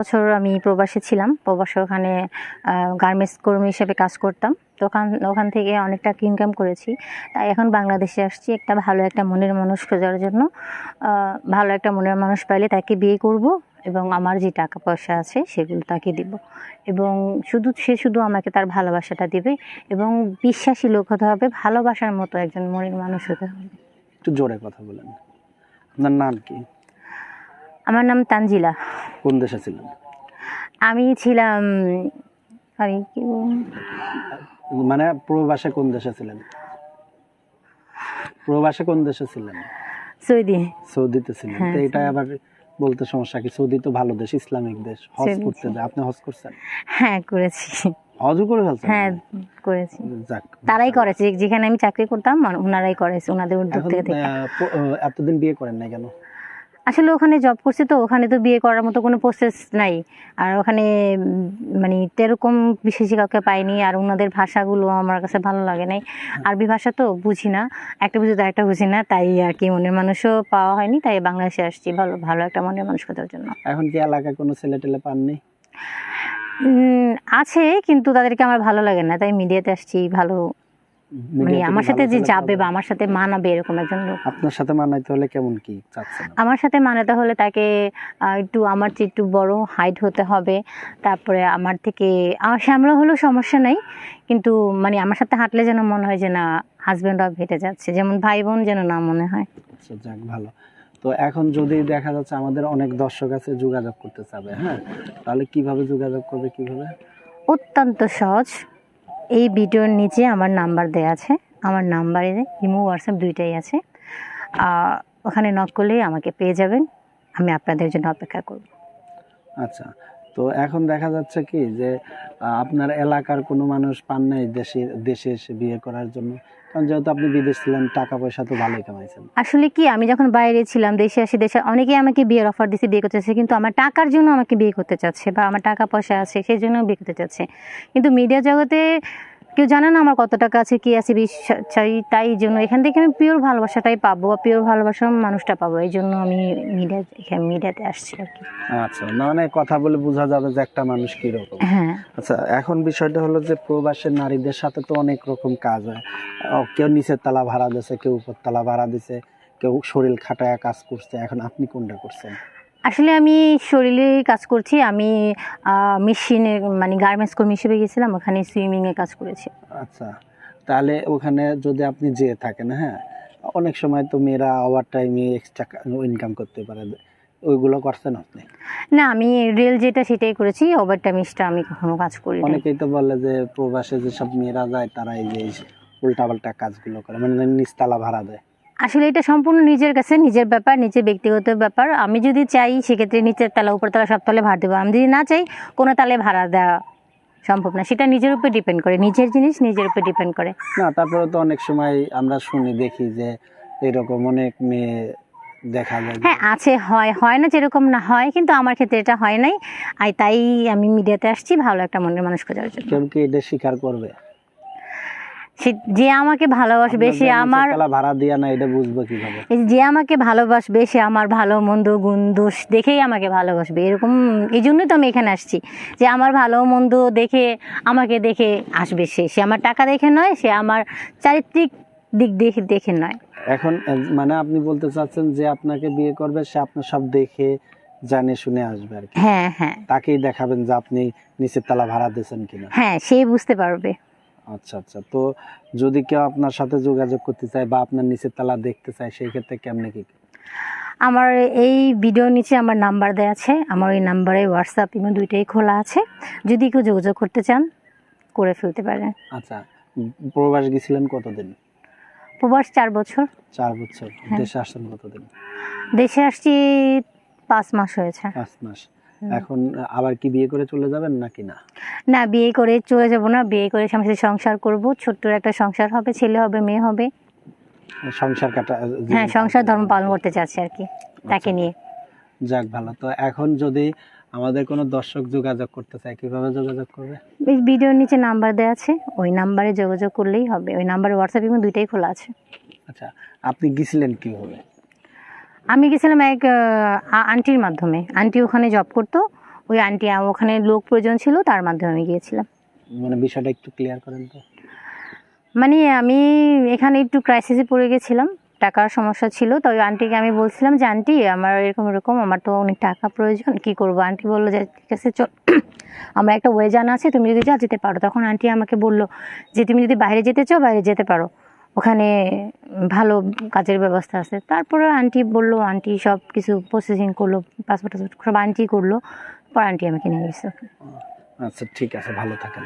বছর আমি প্রবাসে ছিলাম। প্রবাসে ওখানে গার্মেন্টস কর্মী হিসেবে কাজ করতাম। তো ওখান থেকে অনেকটা ইনকাম করেছি। তাই এখন বাংলাদেশে আসছি একটা ভালো একটা মনের মানুষ খোঁজার জন্য। ভালো একটা মনের মানুষ পাইলে তাকে বিয়ে করব এবং আমার যে টাকা পয়সা আছে সেগুলো তাকে দিব এবং সে শুধু আমাকে তার ভালোবাসাটা দিবে এবং বিশ্বাসী লোক হতে হবে, ভালোবাসার মতো একজন মনের মানুষ হতে হবে। একটু জোরে কথা বলেন। আপনার নাম কি? আমার নাম তানজিলা। কোন দেশে ছিলেন? আমি ছিলাম মানে প্রবাসে কোন দেশে ছিলেন? প্রবাসে কোন দেশে ছিলেন? সৌদিতে ছিলেন। তো এটা আবার বলতে সমস্যা কি? সৌদি তো ভালো দেশ, ইসলামিক দেশ, হজ করতে যায়। আপনি হজ করছেন? হ্যাঁ, করেছি। হজও করে ফেলছেন? হ্যাঁ, করেছি। তারাই করেছে, যেখানে আমি চাকরি করতাম ওনারাই করেছে, ওনাদের উদ্যোগ থেকে। এতদিন বিয়ে করেন না কেন? আসলে ওখানে জব করছি তো, ওখানে তো বিয়ে করার মতো কোনো প্রসেস নাই। আর ওখানে মানে এরকম বিশেষ কাউকে পাইনি। আর ওনাদের ভাষাগুলো আমার কাছে ভালো লাগে নাই। আরবি ভাষা তো বুঝি না, একটা বুঝি তো একটা বুঝি না, তাই আর কি মনের মানুষও পাওয়া হয়নি। তাই বাংলাদেশে আসছি ভালো একটা মনের মানুষ খোঁজার জন্য। এখন কি এলাকায় কোনো ছেলে টেলে পাননি? আছে, কিন্তু তাদেরকে আমার ভালো লাগে না, তাই মিডিয়াতে আসছি। ভালো মানে আমার সাথে যে যাবে বা আমার সাথে মানাবে এরকম একজন লোক। আপনার সাথে মানাইতে হলে কেমন কি চাচ্ছেন? আমার সাথে মানাতে হলে তাকে আমার চেয়ে একটু বড় হাইট হতে হবে। তারপরে আমার থেকে শ্যামলা হলেও সমস্যা নাই, কিন্তু মানে আমার সাথে হাঁটলে যেন মনে হয় যে না হাজব্যান্ড ওয়াইফ হেঁটে যাচ্ছে, যেমন ভাই বোন যেন না মনে হয়। আচ্ছা, যাক ভালো। তো এখন যদি দেখা যাচ্ছে আমাদের অনেক দর্শক আছে যোগাযোগ করতে চাবে, হ্যাঁ, তাহলে কিভাবে যোগাযোগ করবে? কিভাবে? অত্যন্ত সহজ। এই ভিডিওর নিচে আমার নাম্বার দেওয়া আছে। আমার নাম্বারে ইমো হোয়াটসঅ্যাপ দুইটাই আছে। ওখানে নক করলেই আমাকে পেয়ে যাবেন। আমি আপনাদের জন্য অপেক্ষা করব। আচ্ছা, তো এখন দেখা যাচ্ছে কি যে আপনার এলাকার কোনো মানুষ পান নাই দেশে এসে বিয়ে করার জন্য? কারণ যেহেতু আপনি বিদেশ ছিলেন, টাকা পয়সা তো ভালোই কামাইছেন। আসলে কি, আমি যখন বাইরে ছিলাম, দেশে অনেকেই আমাকে বিয়ের অফার দিচ্ছে, বিয়ে করতে চাচ্ছে, কিন্তু আমার টাকার জন্য আমাকে বিয়ে করতে চাচ্ছে বা আমার টাকা পয়সা আছে সেই জন্য বিয়ে করতে চাচ্ছে। কিন্তু মিডিয়া জগতে কেউ জানে না আমার কত টাকা আছে, কি আছে, চাই। তাই জন্য এখান থেকে আমি পিওর ভালোবাসাটাই পাবো বা পিওর ভালোবাসার মানুষটা পাবো। এই জন্য আমি মিডিয়াতে আসছি আর কি। আচ্ছা, মানে কথা বলে বোঝা যাবে যে একটা মানুষ কিরকম। হ্যাঁ। আচ্ছা, এখন বিষয়টা হলো যে প্রবাসের নারীদের সাথে তো অনেক রকম কাজ হয়। কেউ নিচের তলা ভাড়া দিছে, কেউ উপর তলা ভাড়া দিছে, কেউ শরীর খাটায় কাজ করছে। এখন আপনি কোনটা করছেন? আসলে আমি শরীরে কাজ করছি। আমি মেশিনে মানে গার্মেন্টস কর্মী হিসেবে গেছিলাম, ওখানে সুইমিংয়ে কাজ করেছি। আচ্ছা, তাহলে ওখানে যদি আপনি যেয়ে থাকেন, হ্যাঁ, অনেক সময় তো মেয়েরা ওভার টাইমে এক্সট্রা ইনকাম করতে পারে, ওইগুলো করছেন আপনি? না, আমি রিয়েল যেটা সেটাই করেছি, ওভার টাইম এক্সট্রা আমি কখনো কাজ করি না। অনেকেই তো বলে যে প্রবাসে যেসব মেয়েরা যায় তারা এই যে উল্টাপাল্টা কাজগুলো করে, মানে নিচতলা ভাড়া দেয়। আসলে এটা সম্পূর্ণ নিজের কাছে, নিজের ব্যাপার, নিজের ব্যক্তিগত ব্যাপার। আমি যদি চাই সেক্ষেত্রে নিচের তলা উপর তলা সব তলে ভাড়া দেবো। আমি যদি না চাই কোনো তালে ভাড়া দেওয়া সম্ভব না। সেটা নিজের উপর ডিপেন্ড করে, নিজের জিনিস নিজের উপর ডিপেন্ড করে। না, তারপরে তো অনেক সময় আমরা শুনি দেখি যে এরকম অনেক মেয়ে দেখা যায়। হ্যাঁ, আছে, হয় না যেরকম না হয়, কিন্তু আমার ক্ষেত্রে এটা হয় নাই। তাই আমি মিডিয়াতে আসছি ভালো একটা মনের মানুষ খোঁজার জন্য। কেউ কি এটা স্বীকার করবে? যে আমাকে ভালোবাসবে সে আমার ভাড়া দিয়া না, এটা বুঝবো কিভাবে? যে আমাকে ভালোবাসবে সে আমার ভালো মন্দ গুণ দোষ দেখেই আমাকে ভালোবাসবে, এরকম। এই জন্যই তো আমি এখানে আসছি, যে আমার ভালো মন্দ দেখে আমাকে দেখে আসবে। সে আমার টাকা দেখে নয়, সে আমার চারিত্রিক দিক দেখে নয়। এখন মানে আপনি বলতে চাচ্ছেন যে আপনাকে বিয়ে করবে সে আপনার সব দেখে জানে শুনে আসবে আর কি? হ্যাঁ, হ্যাঁ। তাকেই দেখাবেন যে আপনি নিচের তলা ভাড়া দিয়েছেন কিনা? হ্যাঁ, সে বুঝতে পারবে। আচ্ছা, আচ্ছা। তো যদি কেউ আপনার সাথে যোগাযোগ করতে চায় বা আপনার নিচের তলা দেখতে চায়, সেই ক্ষেত্রে কেমনে কি? আমার এই ভিডিওর নিচে আমার নাম্বার দেওয়া আছে। আমার ওই নাম্বারে হোয়াটসঅ্যাপ ইমো দুইটাই খোলা আছে। যদি কেউ যোগাযোগ করতে চান করে ফেলতে পারেন। আচ্ছা, প্রবাস গেছিলেন কতদিন? প্রবাস 4 বছর। 4 বছর। দেশে আসছেন কতদিন? দেশে আসছি 5 মাস হয়েছে। 5 মাস। এখন আবার কি বিয়ে করে চলে যাবেন নাকি না? না, বিয়ে করে চলে যাব না। বিয়ে করে স্বামীর সাথে সংসার করব। ছোট্ট একটা সংসার হবে, ছেলে হবে, মেয়ে হবে। সংসার কাটা? হ্যাঁ, সংসার ধর্ম পালন করতে চাচ্ছি আর কি, তাকে নিয়ে। যাক ভালো। তো এখন যদি আমাদের কোনো দর্শক যোগাযোগ করতে চায়, কিভাবে যোগাযোগ করবে? এই ভিডিওর নিচে নাম্বার দেওয়া আছে, ওই নাম্বারে যোগাযোগ করলেই হবে। ওই নাম্বারে হোয়াটসঅ্যাপ ইমো দুইটাই খোলা আছে। আচ্ছা, আপনি গেছিলেন কিভাবে? আমি গেছিলাম এক আন্টির মাধ্যমে। আন্টি ওখানে জব করতো, ওই আন্টি ওখানে লোক প্রয়োজন ছিল, তার মাধ্যমে আমি গিয়েছিলাম। মানে বিষয়টা একটু ক্লিয়ার করেন তো। মানে আমি এখানে একটু ক্রাইসিসে পড়ে গেছিলাম, টাকার সমস্যা ছিল। তো ওই আন্টিকে আমি বলছিলাম যে আন্টি আমার এরকম এরকম, আমার তো অনেক টাকা প্রয়োজন, কি করব? আন্টি বললো যে ঠিক আছে চল, আমার একটা ওয়ে জানা আছে, তুমি যদি যেতে পারো। তখন আন্টি আমাকে বললো যে তুমি যদি বাইরে যেতে চাও বাইরে যেতে পারো, ওখানে ভালো কাজের ব্যবস্থা আছে। তারপরে আন্টি বললো, আন্টি সব কিছু প্রসেসিং করলো, পাসপোর্ট টাসপোর্ট সব আন্টি করলো, পর আন্টি আমাকে নিয়ে গেছে। আচ্ছা ঠিক আছে, ভালো থাকেন।